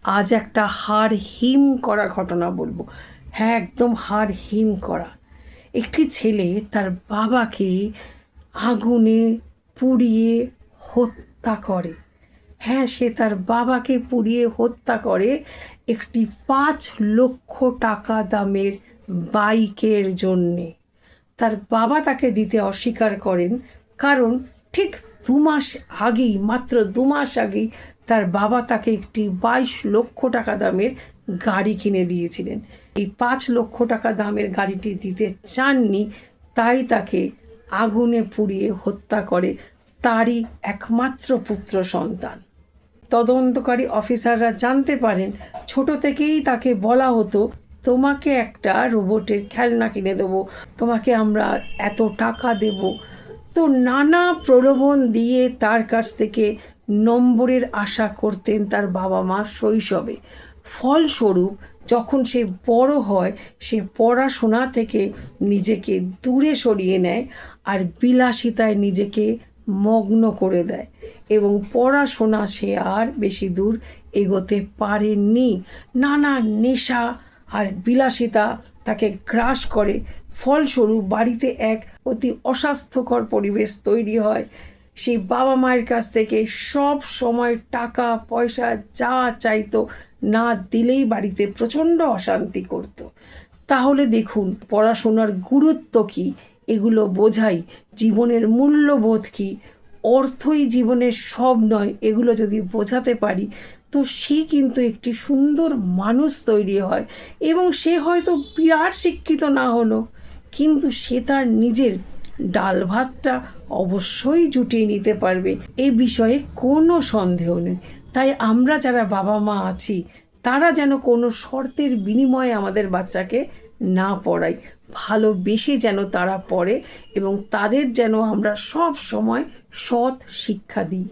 আজ একটা হাড় হিম করা ঘটনা বলবো। হ্যাঁ, একদম হাড় হিম করা। একটি ছেলে তার বাবাকে আগুনে পুড়িয়ে হত্যা করে। হ্যাঁ, সে তার বাবাকে পুড়িয়ে হত্যা করে একটি ৫ লক্ষ টাকা দামের বাইকের জন্যে। তার বাবা তাকে দিতে অস্বীকার করেন, কারণ ঠিক ২ মাস আগেই, মাত্র ২ মাস আগেই তার বাবা তাকে একটি ২২ লক্ষ টাকা দামের গাড়ি কিনে দিয়েছিলেন। এই ৫ লক্ষ টাকা দামের গাড়িটি দিতে চাননি, তাই তাকে আগুনে পুড়িয়ে হত্যা করে তারই একমাত্র পুত্র সন্তান। তদন্তকারী অফিসাররা জানতে পারেন, ছোট থেকেই তাকে বলা হতো, তোমাকে একটা রোবটের খেলনা কিনে দেবো, তোমাকে আমরা এত টাকা দেব। তো নানা প্রলোভন দিয়ে তার কাছ থেকে নম্বরের আশা করতেন তার বাবা মা শৈশবে। ফলস্বরূপ যখন সে বড় হয়, সে পড়াশোনা থেকে নিজেকে দূরে সরিয়ে নেয় আর বিলাসিতায় নিজেকে মগ্ন করে দেয়, এবং পড়াশোনা সে আর বেশি দূর এগোতে পারেনি। নানা নেশা আর বিলাসিতা তাকে গ্রাস করে। ফলস্বরূপ বাড়িতে এক অতি অস্বাস্থ্যকর পরিবেশ তৈরি হয়। সেই বাবা মায়ের কাছ থেকে সব সময় টাকা পয়সা যা চাইতো, না দিলেই বাড়িতে প্রচণ্ড অশান্তি করত। তাহলে দেখুন পড়াশোনার গুরুত্ব কী, এগুলো বোঝাই। জীবনের মূল্যবোধ কী, অর্থই জীবনের সব নয়, এগুলো যদি বোঝাতে পারি, তো সে কিন্তু একটি সুন্দর মানুষ তৈরি হয়। এবং সে হয়তো বিরাট শিক্ষিত না হলো, কিন্তু সে তার নিজের ডাল ভাতটা অবশ্যই জুটিয়ে নিতে পারবে, এ বিষয়ে কোনো সন্দেহ নেই। তাই আমরা যারা বাবা মা আছি, তারা যেন কোনো শর্তের বিনিময়ে আমাদের বাচ্চাকে না পড়াই, ভালোবেসে যেন তারা পড়ে, এবং তাদের যেন আমরা সব সময় সৎ শিক্ষা দিই।